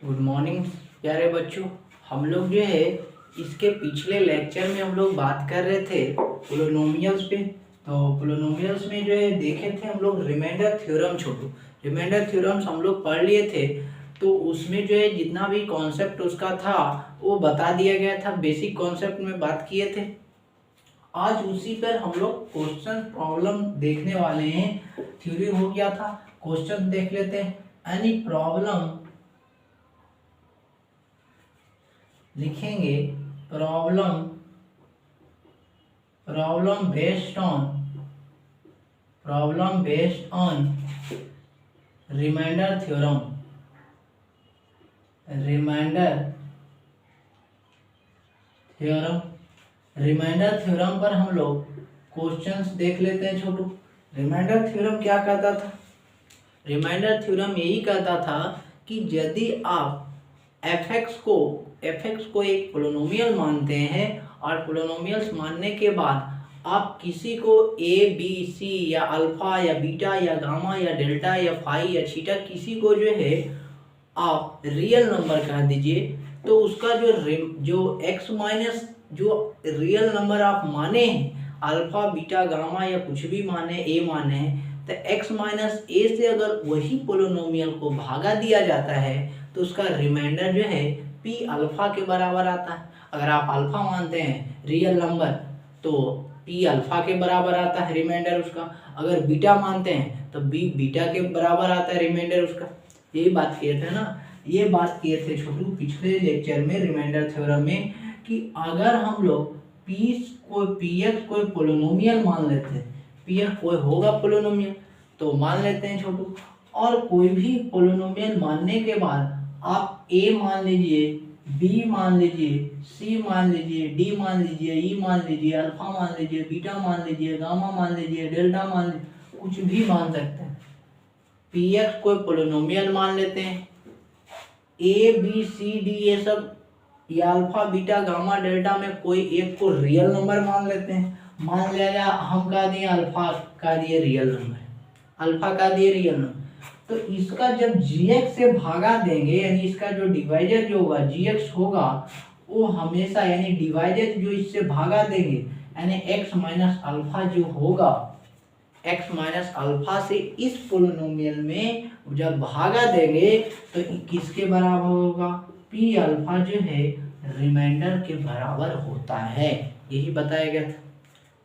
Good morning प्यारे बच्चों। हम लोग जो है इसके पिछले लेक्चर में हम लोग बात कर रहे थे पोलिनोमियल्स पे। तो पोलिनोमियल्स में जो है देखे थे हम लोग रिमाइंडर थ्योरम। छोटू रिमाइंडर थ्योरम्स हम लोग पढ़ लिए थे। तो उसमें जो है जितना भी कॉन्सेप्ट उसका था वो बता दिया गया था, बेसिक कॉन्सेप्ट में बात किए थे। आज उसी पर हम लोग क्वेश्चन प्रॉब्लम देखने वाले हैं। थ्योरी हो गया था, क्वेश्चन देख लेते हैं। एनी प्रॉब्लम लिखेंगे, problem problem based on remainder theorem. Remainder theorem पर हम लोग क्वेश्चंस देख लेते हैं। छोटू रिमाइंडर थ्योरम क्या कहता था? रिमाइंडर थ्योरम यही कहता था कि यदि आप fx को एक पोलिनोमियल मानते हैं और पोलिनोमियल्स मानने के बाद आप किसी को a b c या अल्फा या बीटा या गामा या डेल्टा या फाई या थीटा किसी को जो है आप रियल नंबर कह दीजिए, तो उसका जो x माइनस जो रियल नंबर आप माने हैं, अल्फा बीटा गामा या कुछ भी माने, a माने हैं, तो x माइनस ए से अगर वही पोलिनोमियल को भागा दिया जाता है तो उसका रिमाइंडर जो है p अल्फा के बराबर आता है। अगर आप अल्फा मानते हैं रियल नंबर तो p अल्फा के बराबर आता है रिमाइंडर उसका। अगर बीटा मानते हैं तो b बीटा के बराबर आता है रिमाइंडर उसका। यही बात किए थे ना, ये बात किए थे छोटू पिछले लेक्चर में रिमाइंडर थ्योरम में, कि अगर हम लोग px कोई पोलिनोमियल मान लेते हैं, px कोई होगा पोलिनोमियल तो मान लेते हैं छोटू, और कोई भी पोलिनोमियल मानने के बाद आप a मान लीजिए, b मान लीजिए, c मान लीजिए, d मान लीजिए, e मान लीजिए, अल्फा मान लीजिए, बीटा मान लीजिए, गामा मान लीजिए, डेल्टा मान लीजिए, कुछ भी मान सकते हैं। px कोई पोलिनोमियल मान लेते हैं, a b c d ये सब या अल्फा बीटा गामा डेल्टा में कोई एक को रियल नंबर मान लेते हैं। मान लिया हम कह दिए अल्फा का दिए रियल नंबर, अल्फा का दिए रियल नंबर, तो इसका जब gx से भागा देंगे यानी इसका जो डिवाइजर जो होगा gx होगा वो हमेशा यानी डिवाइजर जो इससे भागा देंगे यानी x माइनस अल्फा जो होगा, x माइनस अल्फा से इस पोलिनोमियल में जब भागा देंगे तो किसके बराबर होगा? p अल्फा जो है रिमाइंडर के बराबर होता है। यही बताया गया था,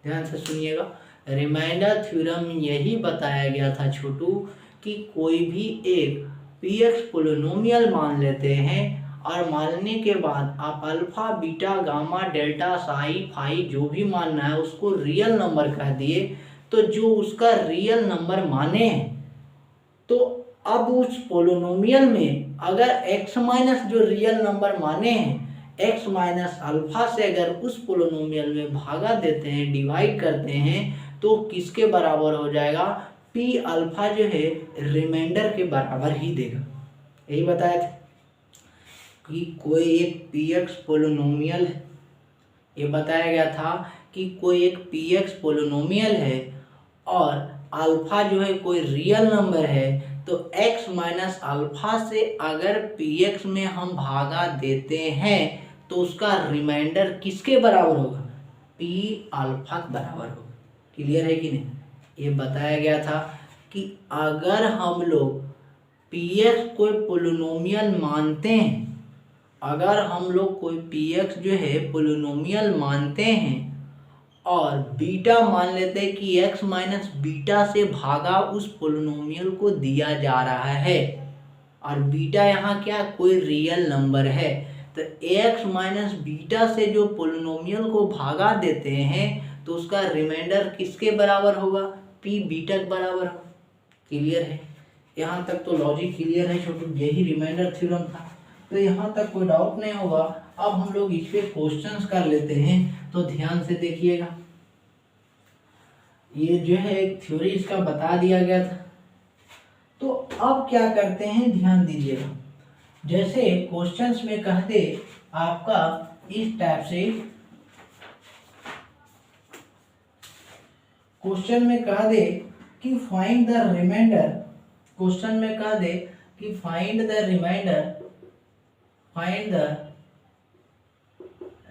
ध्यान से सुनिएगा। रिमाइंडर थ्योरम में यही बताया गया था छोटू कि कोई भी एक px पोलिनोमियल मान लेते हैं और मानने के बाद आप alpha beta gamma delta sci fi जो भी मानना है उसको रियल नंबर कह दिए, तो जो उसका रियल नंबर माने हैं तो अब उस पोलिनोमियल में अगर x माइनस जो रियल नंबर माने हैं x माइनस अल्फा से अगर उस पोलिनोमियल में भागा देते हैं, डिवाइड करते हैं, तो किसके बराबर हो जाएगा? p अल्फा जो है रिमाइंडर के बराबर ही देगा। यही बताया था कि कोई एक px पोलिनोमियल है, ये बताया गया था कि कोई एक px पोलिनोमियल है और अल्फा जो है कोई रियल नंबर है, तो x माइनस अल्फा से अगर px में हम भागा देते हैं तो उसका रिमाइंडर किसके बराबर होगा? p अल्फा के बराबर होगा। क्लियर है कि नहीं? ये बताया गया था कि अगर हम लोग px कोई पोलिनोमियल मानते हैं, अगर हम लोग कोई px जो है पोलिनोमियल मानते हैं और बीटा मान लेते हैं कि x माइनस बीटा से भागा उस पोलिनोमियल को दिया जा रहा है और बीटा यहाँ क्या कोई रियल नंबर है, तो x माइनस बीटा से जो पोलिनोमियल को भागा देते हैं तो उसका रिमाइंडर किसके बराबर होगा? p बीटा के बराबर होगा। क्लियर है? यहाँ तक तो लॉजिक क्लियर है छोटू, यही रिमाइंडर थ्योरम था, तो यहाँ तक कोई डाउट नहीं होगा। अब हम लोग इस पे क्वेश्चंस कर लेते हैं, तो ध्यान से देखिएगा। ये जो है एक थ्योरी इसका बता दिया गया था, तो अब क्या करते हैं ध्यान दीजिएगा। जैसे क्वेश्चंस में कह दे आपका इस टाइप से, क्वेश्चन में कह दे कि फाइंड द रिमाइंडर, क्वेश्चन में कह दे कि find the reminder find the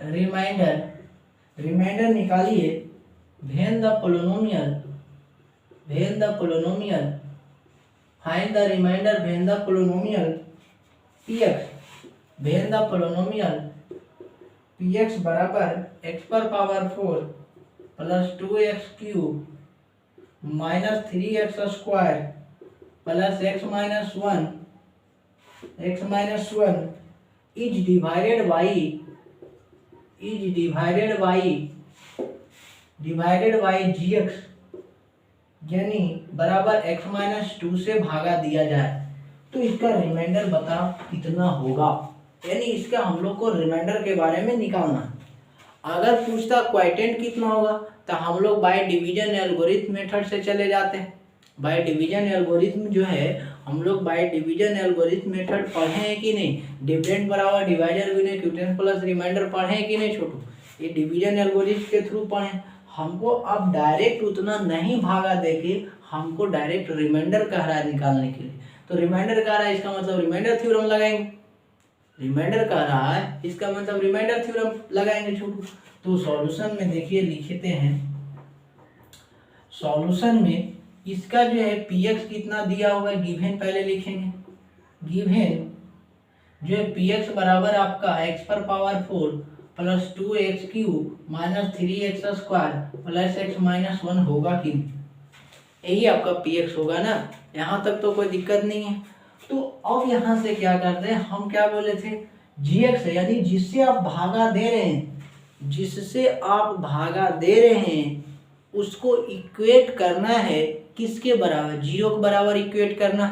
reminder, reminder निकालिए, when the polynomial, when the polynomial, find the reminder when the polynomial px, when the polynomial px बराबर x पर power 4 plus 2x cube minus 3x square plus x minus 1 is divided by gx, यानी बराबर x minus 2 से भागा दिया जाए तो इसका रिमाइंडर बताओ कितना होगा। यानी इसका हम लोग को रिमाइंडर के बारे में निकालना है। अगर पूछता क्वाइटेंट कितना होगा तो हम लोग बाय डिवीजन एल्गोरिथम मेथड से चले जाते हैं। बाय डिवीजन एल्गोरिथम जो है हम लोग बाय डिवीजन एल्गोरिथम मेथड पढ़े हैं कि नहीं, डिविडेंड बराबर डिवाइडर गुने क्वोटिएंट प्लस रिमाइंडर पढ़े हैं कि नहीं छोटू, ये डिवीजन एल्गोरिथम के थ्रू पढ़े। हमको अब डायरेक्ट उतना नहीं भागा देके हमको डायरेक्ट रिमाइंडर कह रहा है निकालने के लिए, तो रिमाइंडर कह रहा है इसका मतलब रिमाइंडर थ्योरम लगाएंगे। रिमाइंडर कह रहा है इसका मतलब रिमाइंडर थ्योरम लगाएंगे छोटू। तो सॉल्यूशन में देखिए लिखते हैं, सॉल्यूशन में इसका जो है px कितना दिया हुआ है गिवन पहले लिखेंगे। गिवन जो है px बराबर आपका x पर power 4 plus 2x cube minus 3x square plus x minus 1 होगा कि यही आपका px होगा ना, यहाँ तक तो कोई दिक्कत नहीं है। तो अब यहाँ से क्या करते हैं, हम क्या बोले थे gx है, यानी जिससे आप भागा दे रहे हैं, जिससे आप भागा दे रहे हैं उसको इक्वेट करना है किसके बराबर, जीरो के बराबर इक्वेट करना।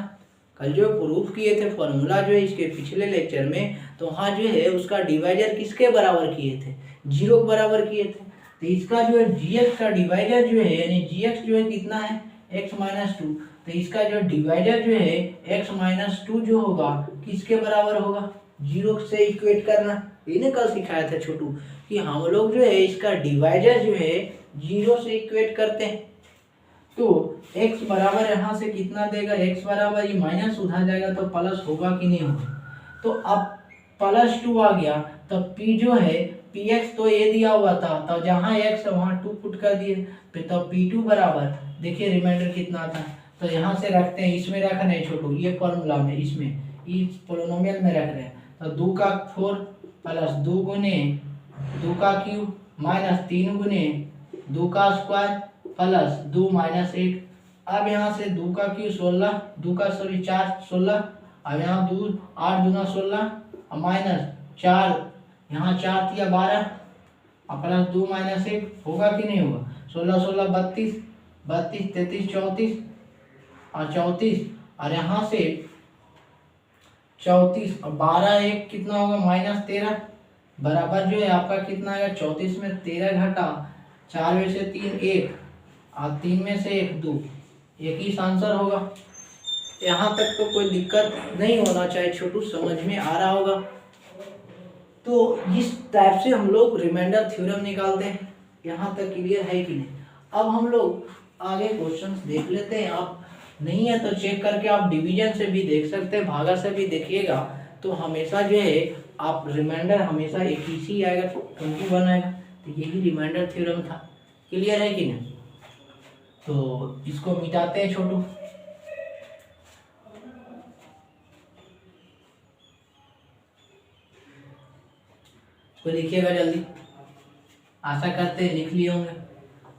कल जो प्रूफ किए थे फॉर्मूला जो है इसके पिछले लेक्चर में, तो वहाँ जो है उसका डिवाइजर किसके बराबर किए थे, जीरो के बराबर किए थे। तो इसका जो है gx का डिवाइजर जो है यानी gx जो है कितना है x माइनस 2, तो इसका जो डिवाइजर जो है x माइनस 2 जो होगा किसके बराबर होगा, जीरो से इक्वेट करना। इन्हें कल सिखाया था छोटू कि हम लोग जो है इसका डिवाइजर जो है जीरो से इक्वेट करते हैं। तो x बराबर यहाँ से कितना देगा, x बराबर ये माइनस उधर जाएगा तो प्लस होगा कि नहीं होगा। तो अब प्लस 2 आ गया तो p जो है px तो ये दिया हुआ था, तो जहाँ x है वहाँ 2 पुट कर दिए, तो p2 बराबर देखिए रिमाइंडर कितना था, तो यहाँ से रखते हैं, इसमें रखना है छोटू, ये फॉर्मूला में इसमें इस पोलिनोमियल में रख रहे हैं। तो 2 का 4 प्लस 2 गुने 2 का क्यूब माइनस 3 गुने 2 का स्क्वायर प्लस 2 माइनस 1। अब यहाँ से 2 का क्यूब 16, 2 का 4 16, अब यहाँ 2 8 दूना 16 माइनस 4, यहाँ 4 दिया 12 और प्लस 2 माइनस 1 होगा कि नहीं होगा, 16 16 32 32 33 34 और 34 और यहाँ से 34 और 12 1 कितना होगा माइनस 13 बराबर जो है आपका कितना आएगा 34 में 13 घटा 4 में से 3 1 और 3 में से 1 2, एक ही आंसर होगा। यहाँ तक तो कोई दिक्कत नहीं होना चाहिए छोटू, समझ में आ रहा होगा। तो इस टाइप से हम लोग रिमाइंडर थ्योरम निकालते हैं। यहाँ तक क्लियर है कि नहीं। अब हम लोग आगे क्वेश्चंस देख लेते हैं। आप नहीं है तो चेक करके आप डिवीजन से भी देख सकते हैं, भागा से भी देखिएगा, तो हमेशा जो है आप रिमाइंडर हमेशा एक ही आएगा, 21 आएगा। तो यही रिमाइंडर थ्योरम था। क्लियर है कि नहीं। तो इसको मिटाते हैं छोटू। इसको लिखिएगा जल्दी, आशा करते हैं लिख लिए होंगे।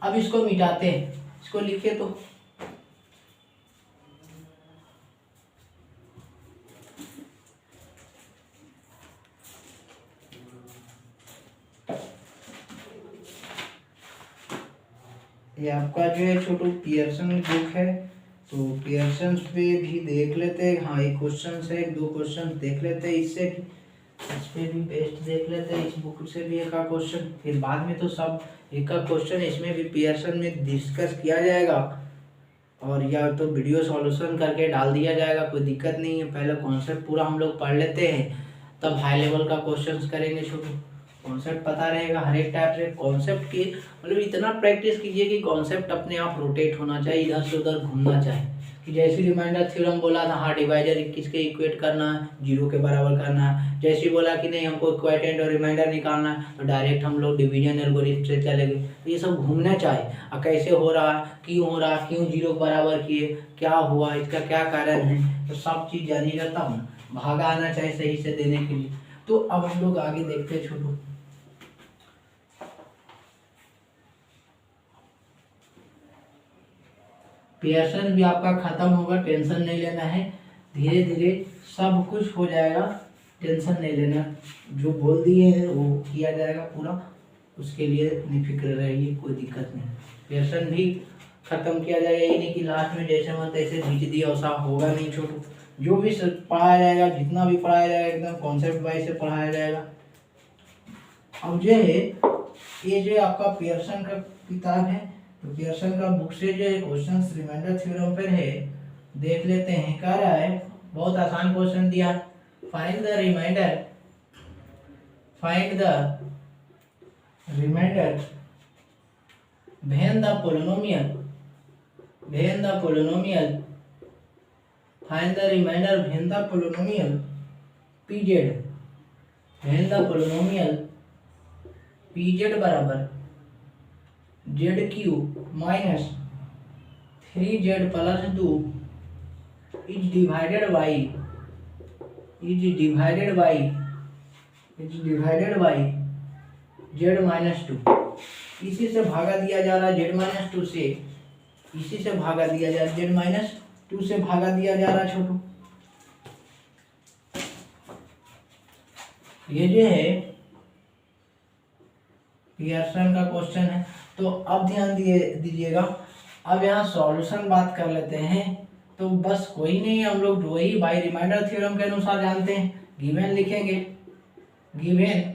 अब इसको मिटाते हैं, इसको लिखिए तो ये आपका जो है छोटू पियर्सन बुक है, तो पियर्सन पे भी देख लेते हैं। हाँ एक क्वेश्चन है, 2 क्वेश्चन देख लेते हैं इससे भी, इस पे भी बेस्ट देख लेते हैं, इस बुक से भी एक क्वेश्चन, फिर बाद में तो सब एक क्वेश्चन इसमें भी पियर्सन में डिस्कस किया जाएगा और या तो वीडियो सॉल्यूशन करके डाल दिया जाएगा, कोई दिक्कत नहीं है। पहले कॉन्सेप्ट पूरा हम लोग पढ़ लेते हैं, तब हाई लेवल का क्वेश्चंस करेंगे छोटू। कॉन्सेप्ट पता रहेगा हर एक टाइप से कॉन्सेप्ट की, मतलब इतना प्रैक्टिस कीजिए कि कॉन्सेप्ट अपने आप रोटेट होना चाहिए, इधर से उधर घूमना चाहिए, कि जैसे रिमाइंडर थ्योरम बोला था, हाँ डिवाइडर किसके इक्वेट करना है, 0 के बराबर करना है। जैसे बोला कि नहीं हमको क्वोटिएंट और रिमाइंडर निकालना है, तो डायरेक्ट हम लोग डिवीजन एल्गोरिथम से चलेंगे। तो ये सब घूमना चाहिए, और कैसे हो रहा है, क्यों हो रहा है, क्यों 0 के बराबर किए, क्या हुआ, इसका क्या कारण है, तो सब चीज़ जानिएगा तब ना। भागा आना चाहिए सही से देने के लिए। तो अब हम लोग आगे देखते हैं छोटू। पियर्सन भी आपका खत्म होगा, टेंशन नहीं लेना है, धीरे धीरे सब कुछ हो जाएगा, टेंशन नहीं लेना। जो बोल दिए हैं वो किया जाएगा पूरा, उसके लिए निफिक्र रहिए, कोई दिक्कत नहीं। पियर्सन भी खत्म किया जाएगा, ये नहीं कि लास्ट में जैसे मन तैसे खींच दिया, वैसा होगा नहीं छोटू। जो भी पढ़ाया जाएगा, जितना भी पढ़ाया जाएगा एकदम कॉन्सेप्ट वाइज से पढ़ाया जाएगा। अब जो है ये जो आपका पियर्सन का किताब है, तो पियर्सन का बुक से जो है क्वेश्चन रिमाइंडर थ्योरम पर है, देख लेते हैं। कह रहा है, बहुत आसान क्वेश्चन दिया, find the remainder when the polynomial find the remainder when the polynomial pz बराबर zq minus 3z plus 2 is divided by z minus 2। इसी से भागा दिया जा रहा है z माइनस 2 से, इसी से भागा दिया जा रहा है z माइनस 2 से भागा दिया जा रहा है छोटू। ये जो है पियर्सन का क्वेश्चन है। तो अब ध्यान दीजिएगा, अब यहाँ सॉल्यूशन बात कर लेते हैं। तो बस कोई नहीं, हम लोग वही बाई रिमाइंडर थ्योरम के अनुसार जानते हैं। गिवन लिखेंगे, गिवन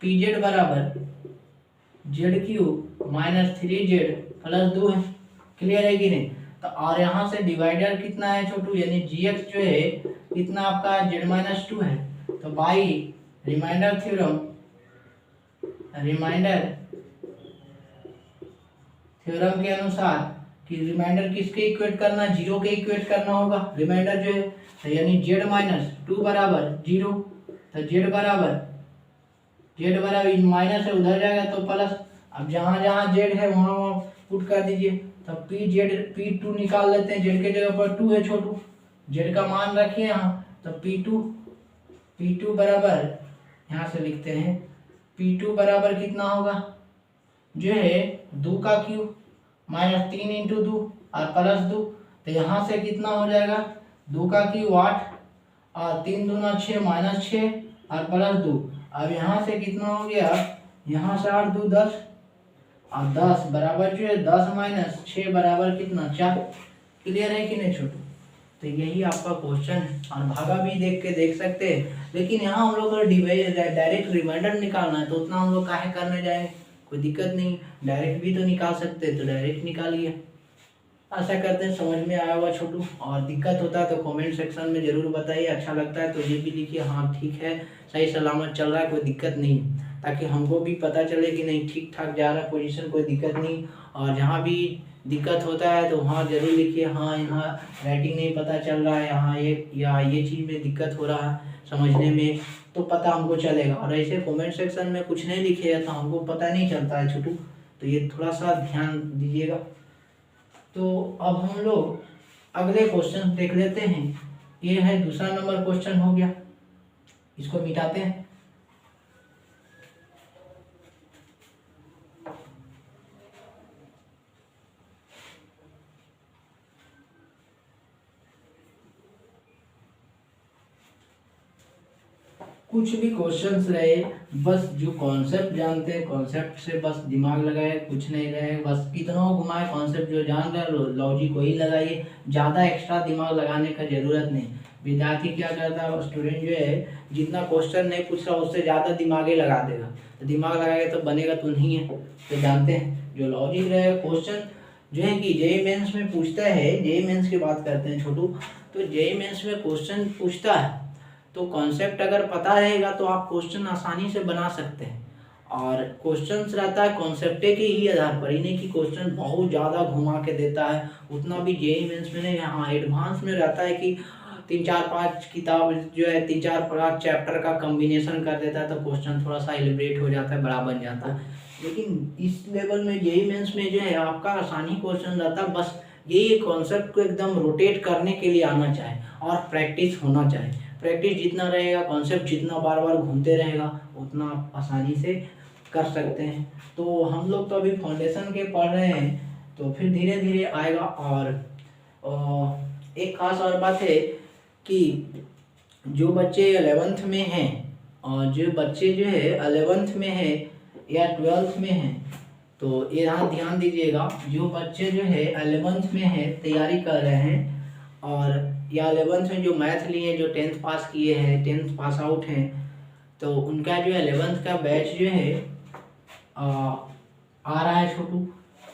pz बराबर zq माइनस 3z प्लस 2 है, क्लियर है कि नहीं। तो और यहाँ से डिवाइडर कितना है छोटू, यानी gx जो है कितना आपका z माइनस 2 है। तो बाई रिमाइंडर थ्योरम के अनुसार कि रिमाइंडर किसके इक्वेट करना, 0 के इक्वेट करना होगा रिमाइंडर जो है। तो यानी z माइनस 2 बराबर 0, तो z बराबर माइनस है, उधर जाएगा तो प्लस। अब जहाँ जहाँ z है वहाँ वहाँ पुट कर दीजिए। तो p2 निकाल लेते हैं, z के जगह पर 2 है छोटू, z का मान रखिए यहाँ। तो p2 बराबर यहाँ से लिखते हैं, p2 बराबर कितना होगा, जो है 2 का क्यूब माइनस 3 इंटू 2 और प्लस 2। तो यहाँ से कितना हो जाएगा, 2 का क्यूब 8 और 3 दूना 6 माइनस 6 और प्लस 2। अब यहाँ से कितना हो गया, यहाँ से 8 2 10 और 10 बराबर जो है 10 माइनस 6 बराबर कितना 4। क्लियर है कि नहीं छोटू। तो यही आपका क्वेश्चन है, और भागा भी देख सकते हैं। लेकिन यहाँ हम लोग डायरेक्ट रिमाइंडर निकालना है, तो उतना हम लोग काहे करने जाएंगे, कोई दिक्कत नहीं, डायरेक्ट भी तो निकाल सकते हैं, तो डायरेक्ट निकालिए। आशा करते हैं समझ में आया हुआ छोटू, और दिक्कत होता है तो कमेंट सेक्शन में ज़रूर बताइए। अच्छा लगता है तो ये भी लिखिए हाँ ठीक है, सही सलामत चल रहा है, कोई दिक्कत नहीं, ताकि हमको भी पता चले कि नहीं ठीक ठाक जा रहा है पोजीशन, कोई दिक्कत नहीं। और जहाँ भी दिक्कत होता है तो वहाँ ज़रूर लिखिए हाँ यहाँ राइटिंग नहीं पता चल रहा है, यहाँ ये चीज़ में दिक्कत हो रहा है समझने में, तो पता हमको चलेगा। और ऐसे कमेंट सेक्शन में कुछ नहीं लिखिएगा तो हमको पता नहीं चलता है छोटू, तो ये थोड़ा सा ध्यान दीजिएगा। तो अब हम लोग अगले क्वेश्चन देख लेते हैं। ये है दूसरा नंबर क्वेश्चन हो गया, इसको मिटाते हैं। कुछ भी क्वेश्चंस रहे, बस जो कॉन्सेप्ट जानते हैं कॉन्सेप्ट से बस दिमाग लगाए, कुछ नहीं रहे, बस कितना घुमाए, कॉन्सेप्ट जो जान रहे लॉजिक वही लगाइए, ज़्यादा एक्स्ट्रा दिमाग लगाने का ज़रूरत नहीं। विद्यार्थी क्या करता है, स्टूडेंट जो है जितना क्वेश्चन नहीं पूछ रहा उससे ज़्यादा दिमाग ही लगा देगा, तो दिमाग लगाएगा तो बनेगा तो नहीं है। तो जानते हैं जो लॉजिक रहे, क्वेश्चन जो है कि जेईई मेंस में पूछता है, जेईई मेंस की बात करते हैं छोटू, तो जेईई मेंस में क्वेश्चन पूछता है तो कॉन्सेप्ट अगर पता रहेगा तो आप क्वेश्चन आसानी से बना सकते हैं। और क्वेश्चंस रहता है कॉन्सेप्ट के ही आधार पर, ही नहीं कि क्वेश्चन बहुत ज़्यादा घुमा के देता है। उतना भी जेईई मेंस में नहीं, हाँ एडवांस में रहता है कि 3-4-5 किताब जो है 3-4-5 चैप्टर का कम्बिनेशन कर देता है, तो क्वेश्चन थोड़ा सा एलिब्रेट हो जाता है, बड़ा बन जाता है। लेकिन इस लेवल में जेईई मेंस में जो है आपका आसानी क्वेश्चन रहता है, बस यही कॉन्सेप्ट को एकदम रोटेट करने के लिए आना चाहिए और प्रैक्टिस होना चाहिए। प्रैक्टिस जितना रहेगा, कॉन्सेप्ट जितना बार बार घूमते रहेगा, उतना आप आसानी से कर सकते हैं। तो हम लोग तो अभी फाउंडेशन के पढ़ रहे हैं, तो फिर धीरे धीरे आएगा। और एक खास और बात है कि जो बच्चे 11th में हैं, और जो बच्चे जो है 11th में है या 12th में हैं, तो यहाँ ध्यान दीजिएगा, जो बच्चे जो है 11th में है तैयारी कर रहे हैं, और या 11th में जो मैथ लिए, जो 10th पास किए हैं, 10th पास आउट हैं, तो उनका जो 11th का बैच जो है आ रहा है छोटू।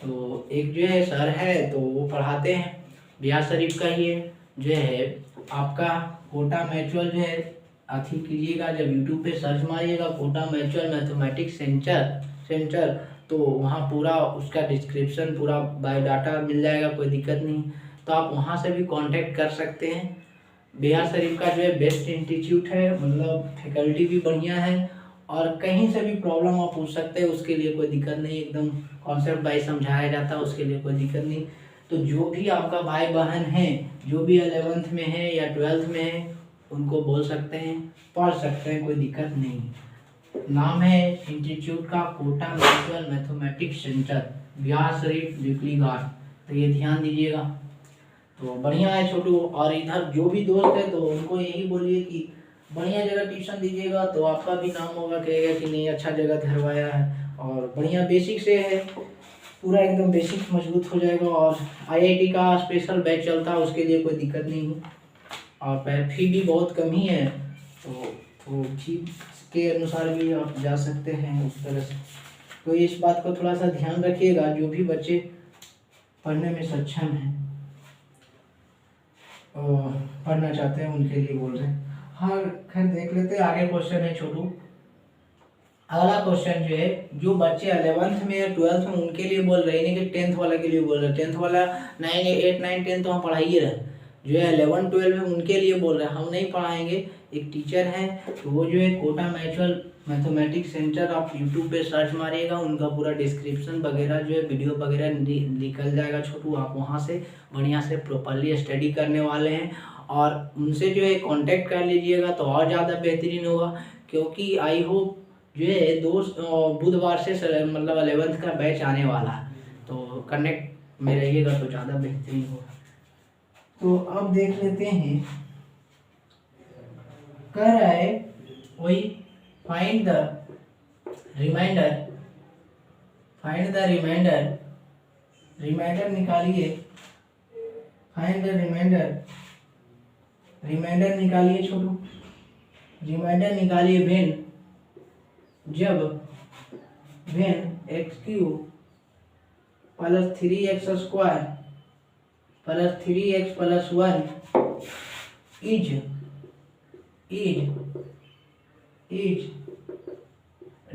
तो एक जो है सर है, तो वो पढ़ाते हैं, बिहार शरीफ का ही है, जो है आपका कोटा म्यूचुअल जो है, अथी कीजिएगा, जब यूट्यूब पे सर्च मारिएगा कोटा म्यूचुअल मैथमेटिक्स सेंटर, तो वहाँ पूरा उसका डिस्क्रिप्शन, पूरा बायोडाटा मिल जाएगा, कोई दिक्कत नहीं। तो आप वहाँ से भी कांटेक्ट कर सकते हैं। बिहार शरीफ का जो है बेस्ट इंस्टीट्यूट है, मतलब फैकल्टी भी बढ़िया है, और कहीं से भी प्रॉब्लम आप पूछ सकते हैं, उसके लिए कोई दिक्कत नहीं, एकदम कॉन्सेप्ट वाइज समझाया जाता है, उसके लिए कोई दिक्कत नहीं। तो जो भी आपका भाई बहन है, जो भी 11th में है या 12th में है, उनको बोल सकते हैं, पढ़ सकते हैं, कोई दिक्कत नहीं। नाम है इंस्टीट्यूट का Kota mutual mathematics centre, Bihar Sharif Bikli Ghat, तो ये ध्यान दीजिएगा। तो बढ़िया है छोटू। और इधर जो भी दोस्त है, तो उनको यही बोलिए कि बढ़िया जगह ट्यूशन दीजिएगा, तो आपका भी नाम होगा, कहेगा कि नहीं अच्छा जगह धरवाया है, और बढ़िया बेसिक से है, पूरा एकदम बेसिक मजबूत हो जाएगा। और आईआईटी का स्पेशल बैच चलता है, उसके लिए कोई दिक्कत नहीं है, और फी भी बहुत कम ही है, तो फी के अनुसार भी आप जा सकते हैं उस तरह से। तो इस बात को थोड़ा सा ध्यान रखिएगा, जो भी बच्चे पढ़ने में सक्षम हैं, पढ़ना चाहते हैं, उनके लिए बोल रहे हैं। हाँ खैर देख लेते हैं, आगे क्वेश्चन है छोटू। अगला क्वेश्चन जो है, जो बच्चे 11th में या 12th में, उनके लिए बोल रहे हैं, नहीं कि 10th वाला के लिए बोल रहे हैं। 10th वाला 8, 9, 10 तो हम पढ़ाइए रहे, जो है 11, 12 है उनके लिए बोल रहे हैं, हम नहीं पढ़ाएंगे। एक टीचर है, तो वो जो है कोटा म्यूचुअल मैथमेटिक्स सेंटर, आप यूट्यूब पे सर्च मारिएगा, उनका पूरा डिस्क्रिप्शन वगैरह जो है वीडियो वगैरह निकल जाएगा छोटू। आप वहाँ से बढ़िया से प्रॉपरली स्टडी करने वाले हैं, और उनसे जो है कांटेक्ट कर लीजिएगा, तो और ज़्यादा बेहतरीन होगा। क्योंकि आई होप जो है बुधवार से मतलब 11th का बैच आने वाला है, तो कनेक्ट में रहिएगा तो ज़्यादा बेहतरीन होगा। तो अब देख लेते हैं, कह रहा है वही फाइंड द रिमाइंडर निकालिए, फाइंड द रिमाइंडर निकालिए छोटू, रिमाइंडर निकालिए when x³ plus 3x² plus 3x plus 1 is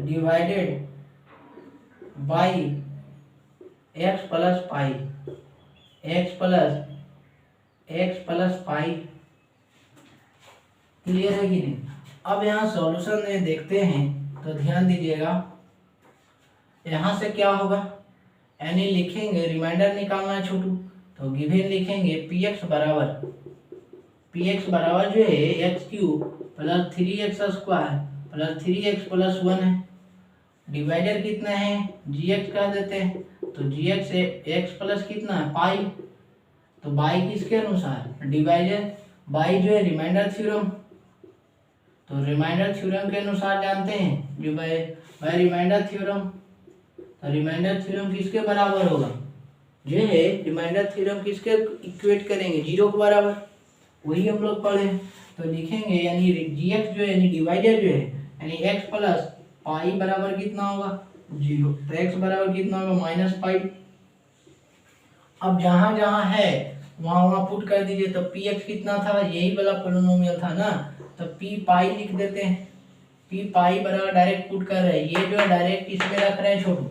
divided by x plus pi, x plus pi. Clear है कि नहीं? अब यहाँ सॉल्यूशन में देखते हैं, तो ध्यान दीजिएगा, यहाँ से क्या होगा, यानी लिखेंगे, रिमाइंडर निकालना है छोटू, तो गिवन लिखेंगे px बराबर जो है x³ plus 3x² plus 3x plus 1 है, डिवाइडर कितना है, gx कर देते हैं, तो gx से x प्लस कितना है, पाई, तो बाई किसके अनुसार, डिवाइडर बाई जो है रिमाइंडर थ्योरम, तो रिमाइंडर थ्योरम के अनुसार जानते हैं, जो बाय रिमाइंडर थ्योरम, तो रिमाइंडर थ्योरम किसके बराबर होगा, जो है रिमाइंडर थ्योरम किसके इक्वेट करेंगे, 0 के बराबर, वही हम लोग पढ़े। तो लिखेंगे यानी gx जो है, यानी डिवाइडर जो है, यानी x प्लस पाई बराबर कितना होगा, 0, तो x बराबर कितना होगा, -पाई। अब जहाँ जहाँ है वहाँ पुट कर दीजिए, तो px कितना था, यही वाला पोलिनोमियल था ना, तो p पाई लिख देते हैं, पी पाई बराबर डायरेक्ट पुट कर रहे हैं, ये जो है डायरेक्ट इसमें रख रहे हैं छोटू,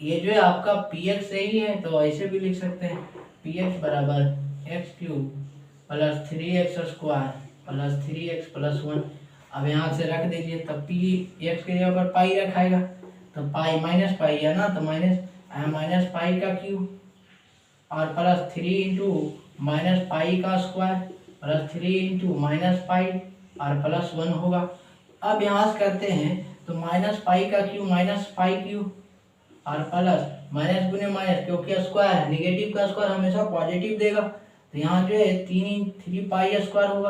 ये जो है आपका पी एक्स से ही है तो ऐसे भी लिख सकते हैं पी एक्स बराबर x cube plus 3x square plus 3x plus 1। अब यहाँ से रख दीजिए, तब पी एक्स के जगह पर पाई रखाएगा तो पाई माइनस पाई है ना, तो माइनस पाई का क्यूब और प्लस 3 इंटू माइनस पाई का square plus 3 into minus pi और प्लस 1 होगा। अब यहाँ से करते हैं तो माइनस पाई का क्यूब माइनस पाई क्यूब और प्लस माइनस गुने माइनस, क्योंकि स्क्वायर है, निगेटिव का स्क्वायर हमेशा पॉजिटिव देगा, तो यहाँ जो है 3 पाई स्क्वायर होगा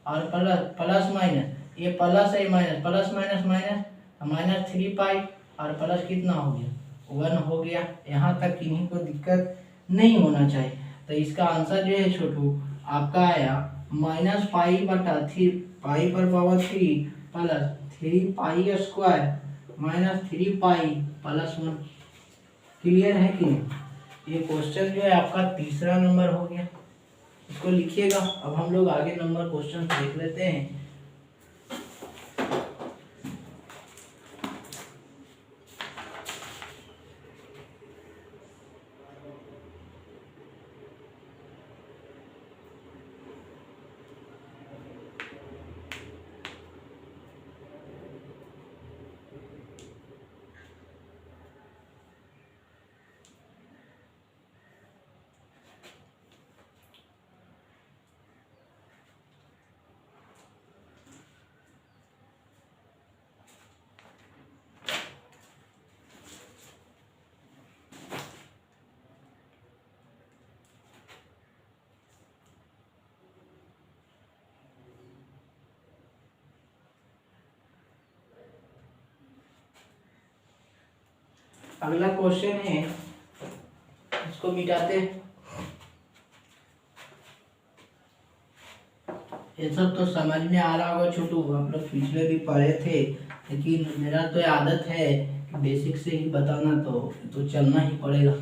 और प्लस प्लस माइनस, ये प्लस है minus, plus minus minus, minus 3 पाई और प्लस कितना हो गया 1 हो गया। यहाँ तक किन्हीं को दिक्कत नहीं होना चाहिए। तो इसका आंसर जो है छोटू आपका आया माइनस पाई बटा 3 पाई पर power 3 plus 3 pi square minus 3 pi plus 1। Clear है कि नहीं? ये क्वेश्चन जो है आपका तीसरा नंबर हो गया, इसको लिखिएगा। अब हम लोग आगे नंबर क्वेश्चन देख लेते हैं। अगला क्वेश्चन है, इसको मिटाते हैं। ये सब तो समझ में आ रहा होगा छोटू, आप लोग पिछले भी पढ़े थे, लेकिन मेरा तो आदत है कि बेसिक से ही बताना, तो चलना ही पड़ेगा।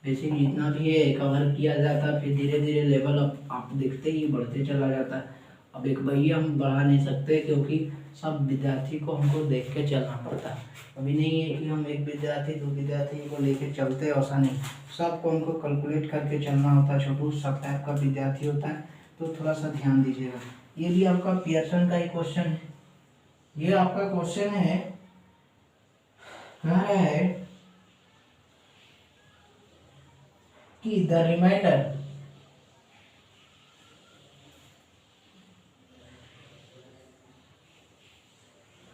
बेसिक जितना भी है कवर किया जाता, फिर धीरे धीरे लेवल आप देखते ही बढ़ते चला जाता है। अब एक भैया हम बढ़ा नहीं सकते, क्योंकि सब विद्यार्थी को हमको देख के चलना पड़ता है। अभी नहीं है कि हम एक विद्यार्थी दो विद्यार्थी को लेके चलते, ऐसा नहीं, सबको हमको कैलकुलेट करके चलना होता है छोटू, सब टाइप का विद्यार्थी होता है, तो थोड़ा सा ध्यान दीजिएगा। ये भी आपका पियर्सन का ही क्वेश्चन है। ये आपका क्वेश्चन है, कह रहा है कि द रिमाइंडर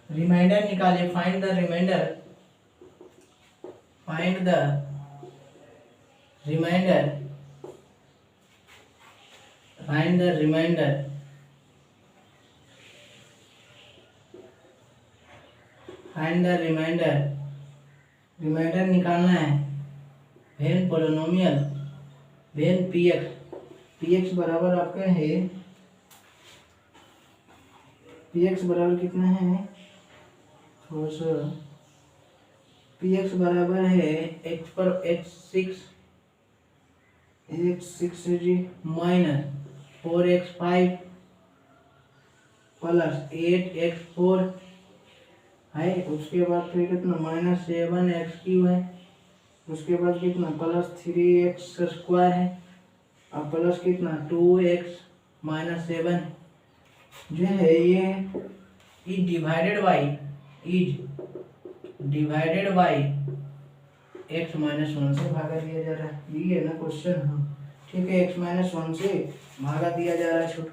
निकालिए, find the reminder find the reminder find the reminder find the reminder remainder निकालना है when polynomial when P x बराबर आपका है, पी एक्स बराबर कितना है, थोड़ा सा, पी एक्स बराबर है एक्स पर x6 जी माइनस 4x5 प्लस 8x4 है, उसके बाद फिर कितना माइनस 7x3 है, उसके बाद कितना प्लस 3x स्क्वायर है और प्लस कितना 2x माइनस 7 जो है ये is divided by x minus 1 से भागा दिया जा रहा है। ये है ना क्वेश्चन, हाँ ठीक है, x माइनस 1 से भागा दिया जा रहा है छोटू।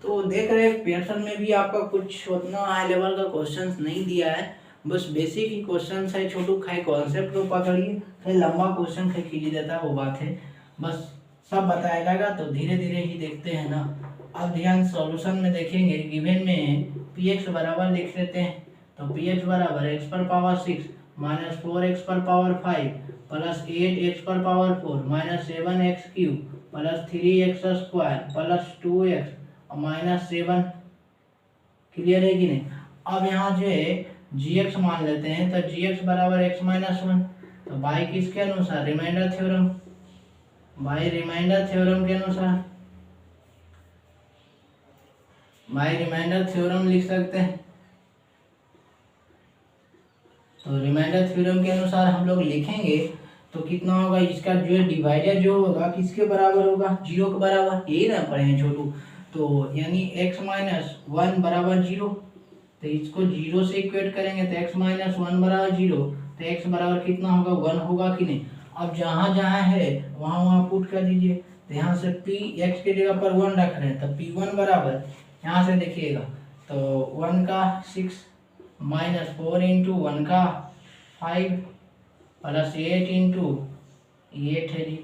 तो देख रहे हैं पियर्सन में भी आपका कुछ उतना हाई लेवल का क्वेश्चंस नहीं दिया है, बस बेसिक ही क्वेश्चंस है छोटू। खाई कॉन्सेप्ट को पकड़िए, खाई लंबा क्वेश्चन खाई कीजिए देता है वो बात है, बस सब बताया जाएगा तो धीरे धीरे ही देखते हैं ना। अब ध्यान सॉल्यूशन में देखेंगे, गिवन में पी एक्स बराबर लिख लेते हैं, तो पी एक्स बराबर एक्स पर पावर 6 माइनस 4x पर पावर 5 प्लस 8x पर power 4 minus 7x cube plus 3x square plus 2x और माइनस 7। क्लियर है कि नहीं? अब यहाँ जो है gx मान लेते हैं, तो gx बराबर x माइनस 1, तो बाई किसके अनुसार, remainder theorem, by remainder theorem के अनुसार, बाय रिमाइंडर थ्योरम लिख सकते हैं। तो रिमाइंडर थ्योरम के अनुसार हम लोग लिखेंगे तो कितना होगा, इसका जो है डिवाइडर जो होगा किसके बराबर होगा, 0 के बराबर, यही ना पढ़े हैं छोटू। तो यानी x माइनस 1 बराबर 0, तो इसको 0 से इक्वेट करेंगे तो x माइनस 1 बराबर 0, तो x बराबर कितना होगा, 1 होगा कि नहीं। अब जहाँ जहाँ है वहाँ वहाँ पुट कर दीजिए। तो यहाँ से p x के जगह पर 1 रख रहे हैं, तो p1 बराबर यहाँ से देखिएगा तो 1 का 6 माइनस 4 इंटू 1 का 5 प्लस 8 इंटू 8 है जी,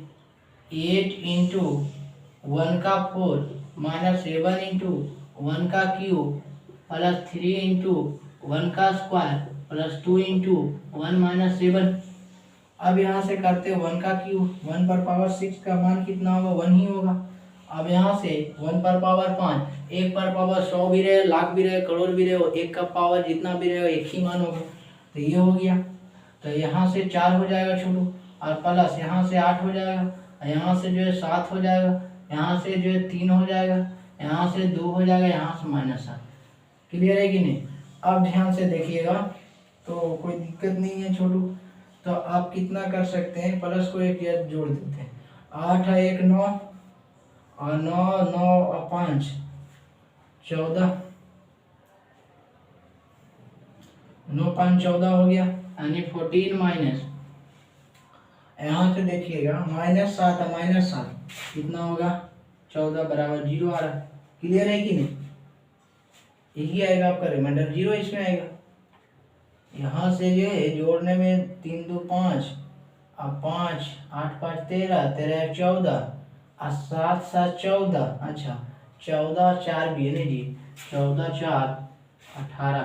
8 इंटू 1 का 4 माइनस 7 इंटू 1 का क्यूब प्लस 3 इंटू 1 का स्क्वायर प्लस 2 इंटू 1 माइनस 7। अब यहाँ से करते 1 का क्यूब, 1 पर पावर 6 का मान कितना होगा, 1 ही होगा। अब यहाँ से 1 पर पावर 5, 1 पर पावर 100 भी रहे, लाख भी रहे, करोड़ भी रहे, 1 का पावर जितना भी रहेगा एक ही मान होगा। तो ये हो गया, तो यहाँ से 4 हो जाएगा छोटू, और प्लस यहाँ से 8 हो जाएगा, यहाँ से जो है 7 हो जाएगा, यहाँ से जो है 3 हो जाएगा, यहाँ से 2 हो जाएगा, यहाँ से -7। क्लियर है कि नहीं। अब ध्यान से देखिएगा तो कोई दिक्कत नहीं है छोटू। तो आप कितना कर सकते हैं, प्लस को एक जोड़ देते हैं, 8 है 1 9 और 9 9 और 5 14, 9 5 14 हो गया, यानी 14 माइनस यहाँ से देखिएगा -7 है, -7 कितना होगा, 14 बराबर 0 आ रहा है। क्लियर है कि नहीं, यही आएगा आपका रिमाइंडर 0 इसमें आएगा। यहाँ से जो है जोड़ने में 3 2 5 और 5 8 5 13 13 1 14 और 7 7 14, अच्छा 14 और 4 भी है ना जी, 14 4 18,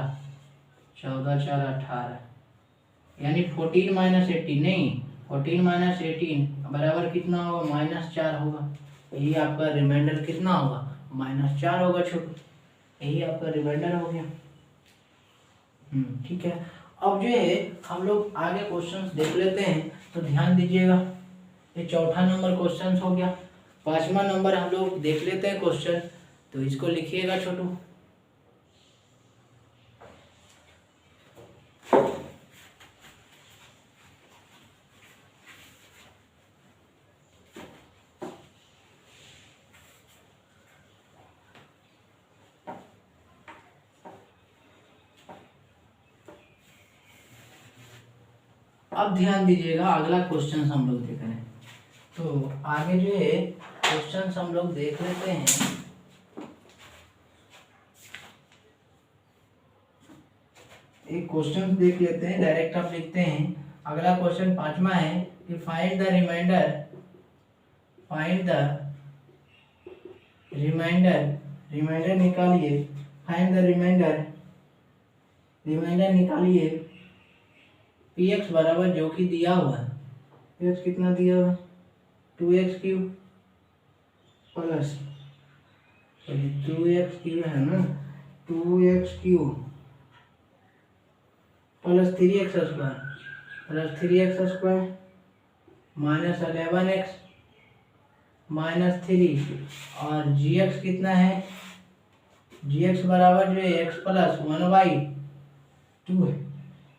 14 4 18, यानी 14 माइनस 18 नहीं, 14 माइनस 18 बराबर कितना होगा, -4 होगा। यही आपका रिमाइंडर कितना होगा, -4 होगा छोटू, यही आपका रिमाइंडर हो गया। ठीक है। अब जो है हम लोग आगे क्वेश्चंस देख लेते हैं, तो ध्यान दीजिएगा। ये चौथा नंबर क्वेश्चंस हो गया, 5वां नंबर हम लोग देख लेते हैं क्वेश्चन, तो इसको लिखिएगा छोटू। अब ध्यान दीजिएगा, अगला क्वेश्चन हम लोग देख रहे हैं, तो आगे जो है क्वेश्चन हम लोग देख लेते हैं। एक क्वेश्चन देख लेते हैं, डायरेक्ट आप लिखते हैं। अगला क्वेश्चन 5वां है कि फाइंड द रिमाइंडर निकालिए, फाइंड द रिमाइंडर निकालिए px बराबर जो कि दिया हुआ है, px कितना दिया हुआ है, 2x cube plus 2x cube है ना, 2x cube plus 3x square minus 11x minus 3, और gx कितना है, gx बराबर जो है x प्लस 1/2 है,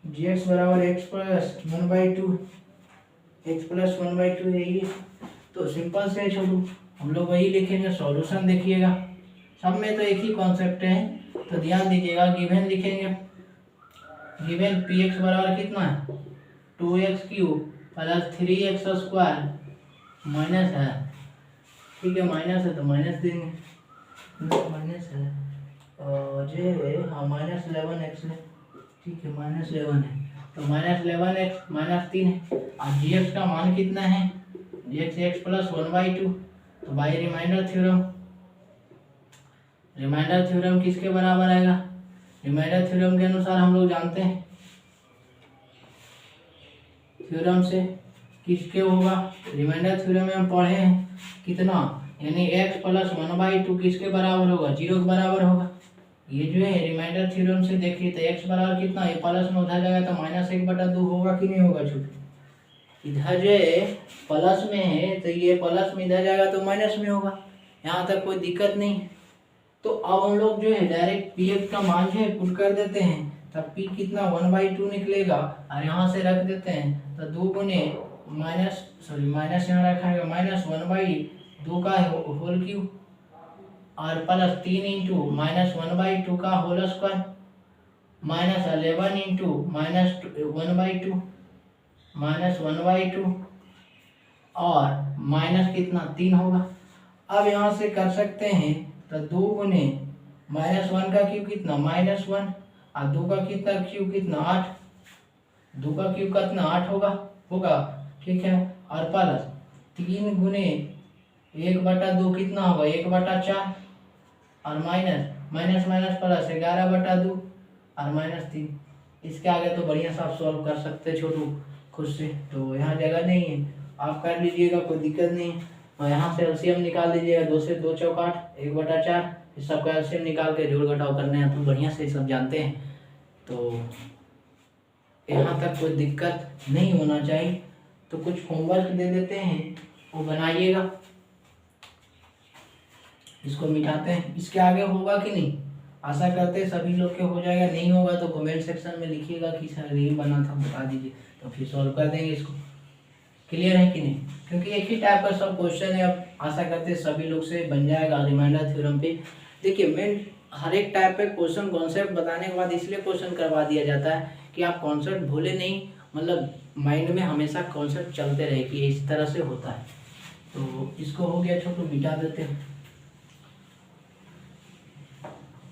gx बराबर x प्लस 1/2, x प्लस 1/2 है ये। तो सिंपल से छोटू हम लोग वही लिखेंगे, सॉल्यूशन देखिएगा, सब में तो एक ही कॉन्सेप्ट है। तो ध्यान दीजिएगा, गिवन लिखेंगे, गिवन px बराबर कितना है, 2x cube plus 3x square minus है, ठीक है माइनस है तो माइनस देंगे, माइनस है और जो है हाँ -11x है, ठीक है -11 है, तो -11x -3 है, और gx का मान कितना है, gx x प्लस 1/2, तो बाय रिमाइंडर थ्योरम किसके बराबर आएगा, रिमाइंडर थ्योरम के अनुसार हम लोग जानते हैं, थ्योरम से किसके होगा, रिमाइंडर थ्योरम में हम पढ़े हैं कितना, यानी x प्लस 1/2 किसके बराबर होगा, 0 के बराबर होगा। ये जो है रिमाइंडर थ्योरम से देखिए तो x बराबर कितना, ये प्लस में उधर जाएगा तो -1/2 होगा कि नहीं होगा छोटे, इधर जो है प्लस में है तो ये प्लस में इधर जाएगा तो माइनस में होगा, यहाँ तक कोई दिक्कत नहीं है। तो अब हम लोग जो है डायरेक्ट पी एक्स का मान जो है पुट कर देते हैं, तब पी कितना 1/2 निकलेगा और यहाँ से रख देते हैं तो 2 गुने माइनस यहाँ रखा है -1/2 का होल क्यूब और प्लस 3 इंटू -1/2 का होल स्क्वायर -11 इंटू -1/2 और माइनस कितना 3 होगा। अब यहाँ से कर सकते हैं तो 2 गुने -1 का क्यूब कितना -1 और 2 का कितना क्यूब कितना 8, 2 का क्यूब कितना 8 होगा ठीक है। और प्लस 3 गुने 1/2 कितना होगा 1/4 और माइनस प्लस 11/2 और -3। इसके आगे तो बढ़िया से आप सॉल्व कर सकते हैं छोटू खुद से, तो यहाँ जगह नहीं है, आप कर लीजिएगा कोई दिक्कत नहीं है। और यहाँ से एलसीएम निकाल दीजिएगा, 2 से 2 चौक 8 1/4, इस सबका एलसीएम निकाल के जोड़ घटाव करने हैं तो बढ़िया से सब जानते हैं, तो यहाँ तक कोई दिक्कत नहीं होना चाहिए। तो कुछ होमवर्क दे देते हैं वो बनाइएगा, इसको मिटाते हैं। इसके आगे होगा कि नहीं, आशा करते हैं सभी लोग के हो जाएगा, नहीं होगा तो कमेंट सेक्शन में लिखिएगा कि सर नहीं बना था बता दीजिए, तो फिर सॉल्व कर देंगे इसको। क्लियर है कि नहीं, क्योंकि एक ही टाइप का सब क्वेश्चन है, अब आशा करते हैं सभी लोग से बन जाएगा रिमाइंडर थ्योरम पे। देखिए मेन हर एक टाइप पे क्वेश्चन कॉन्सेप्ट बताने के बाद इसलिए क्वेश्चन करवा दिया जाता है कि आप कॉन्सेप्ट भूले नहीं, मतलब माइंड में हमेशा कॉन्सेप्ट चलते रहे कि इस तरह से होता है। तो इसको हो गया छोटू, मिटा देते हैं।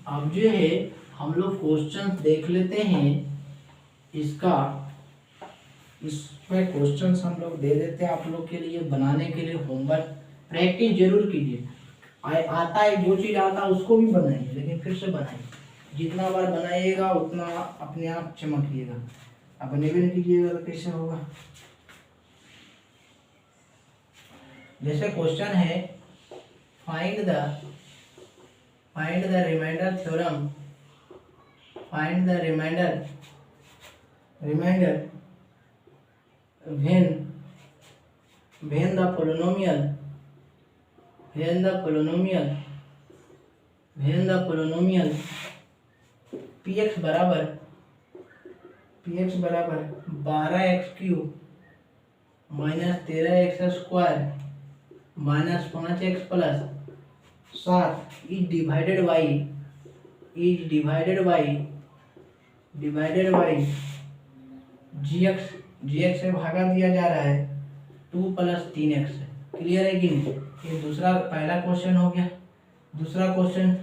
अब जो है हम लोग क्वेश्चन देख लेते हैं, इसका इस पे क्वेश्चंस हम लोग दे देते हैं आप लोग के लिए बनाने के लिए। होमवर्क प्रैक्टिस जरूर कीजिए, आता है जो चीज़ आता है उसको भी बनाइए, लेकिन फिर से बनाइए, जितना बार बनाइएगा उतना अपने आप चमकिएगा। अब बनेबे नहीं कीजिएगा तो कैसे होगा। जैसे क्वेश्चन है find the remainder theorem, find the remainder when the polynomial px बराबर 12x³ -13x² -5x + 7 is divided by gx से भागा दिया जा रहा है 2 + 3x से। क्लियर है कि नहीं, ये दूसरा पहला क्वेश्चन हो गया। दूसरा क्वेश्चन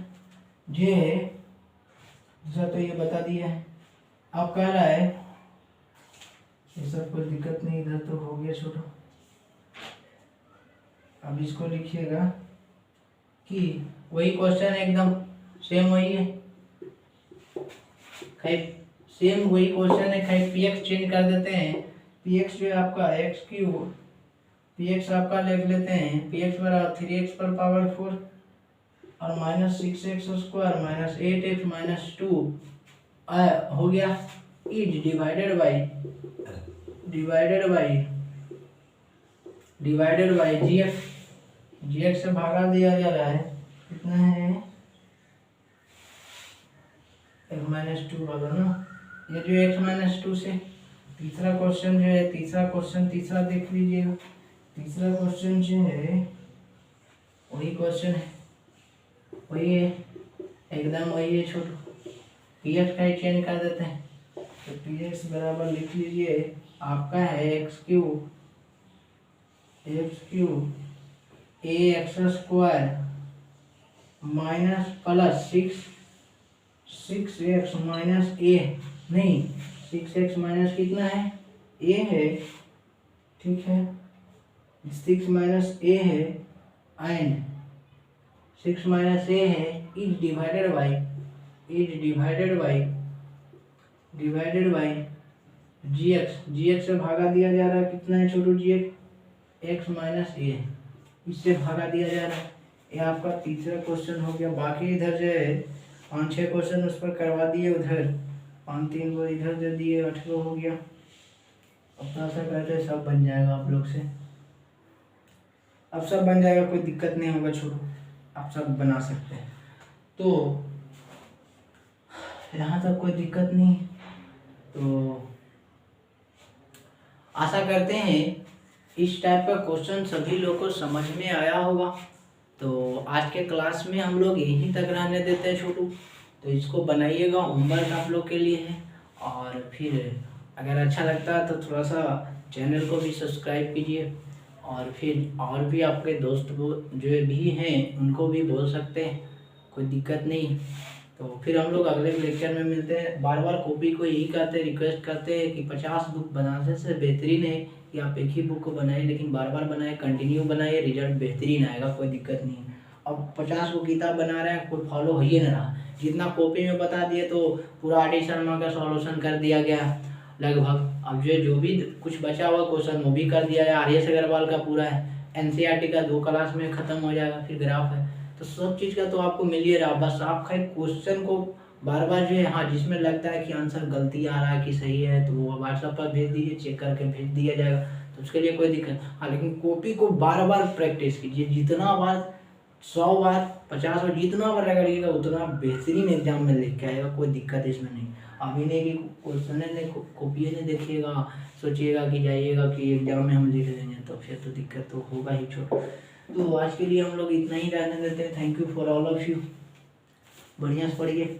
ये है, दूसरा तो ये बता दिया है। अब कह रहा है, ये सब कोई दिक्कत नहीं, इधर तो हो गया छोटो। अब इसको लिखिएगा कि वही क्वेश्चन एकदम सेम वही है, सेम वही क्वेश्चन है, खाली px चेंज कर देते हैं। px जो है आपका x³ px आपका लिख लेते हैं px बराबर 3x⁴ और -6x² -8x -2 हो गया, इज डिवाइडेड बाई gx से भागा दिया जा रहा है, कितना है -2 वाला ना, ये जो x-2 से। तीसरा क्वेश्चन जो है, तीसरा देख लीजिएगा। तीसरा क्वेश्चन जो है वही क्वेश्चन है, वही है, एकदम वही है छोटू। px का ही चेंज कर देते हैं, तो px बराबर लिख लीजिए आपका है x³ ax² plus 6x minus a, नहीं 6x माइनस कितना है a है, ठीक है 6 माइनस a है, एंड 6 माइनस a है, इज डिवाइडेड बाई gx से भागा दिया जा रहा है, कितना है छोटू gx x माइनस a, इससे भागा दिया जा रहा है। ये आपका तीसरा क्वेश्चन हो गया। बाकी इधर जो है 5-6 क्वेश्चन उस पर करवा दिए, उधर 5-3 को इधर दे दिए, 8 को हो गया। अब तो ऐसा करते सब बन जाएगा आप लोग से, अब सब बन जाएगा, कोई दिक्कत नहीं होगा छोटू, आप सब बना सकते हैं। तो यहाँ तक कोई दिक्कत नहीं। तो आशा करते हैं इस टाइप का क्वेश्चन सभी लोग को समझ में आया होगा। तो आज के क्लास में हम लोग यहीं तक रहने देते हैं छोटू। तो इसको बनाइएगा, होमवर्क आप लोग के लिए है। और फिर अगर अच्छा लगता है तो थोड़ा सा चैनल को भी सब्सक्राइब कीजिए। और फिर और भी आपके दोस्त जो भी हैं उनको भी बोल सकते हैं, कोई दिक्कत नहीं। तो फिर हम लोग अगले लेक्चर में मिलते हैं। बार बार कॉपी को यही कहते हैं, रिक्वेस्ट करते हैं कि 50 बुक बनाने से बेहतरीन है कि आप एक ही बुक को बनाएं, लेकिन बार बार बनाएं, कंटिन्यू बनाइए, रिजल्ट बेहतरीन आएगा, कोई दिक्कत नहीं है। अब 50 को किताब बना रहे हैं, कोई फॉलो हो ही नहीं रहा। जितना कॉपी में बता दिए तो पूरा आर डी शर्मा का सॉल्यूशन कर दिया गया लगभग। अब जो भी कुछ बचा हुआ क्वेश्चन वो भी कर दिया है। आर एस अग्रवाल का पूरा है, एनसीईआरटी का 2 क्लास में ख़त्म हो जाएगा। फिर ग्राफ है, तो सब चीज़ का तो आपको मिल ही रहा। बस आप खाली क्वेश्चन को बार बार जो है, हाँ जिसमें लगता है कि आंसर गलती आ रहा है कि सही है, तो वो व्हाट्सएप पर भेज दीजिए, चेक करके भेज दिया जाएगा। तो उसके लिए कोई दिक्कत। हाँ, लेकिन कॉपी को बार बार प्रैक्टिस कीजिए, जितना बार 100 बार 50 बार जितना बार रगड़िएगा उतना बेहतरीन एग्जाम में लिख के आएगा, कोई दिक्कत इसमें नहीं। अभी नहीं कि क्वेश्चन नहीं, कॉपी नहीं देखिएगा, सोचिएगा कि जाइएगा कि एग्जाम में हम लिख लेंगे, तो फिर तो दिक्कत तो होगा ही छोटा। तो आज के लिए हम लोग इतना ही रहने देते हैं। Thank you for all of you. बढ़िया से पढ़िए।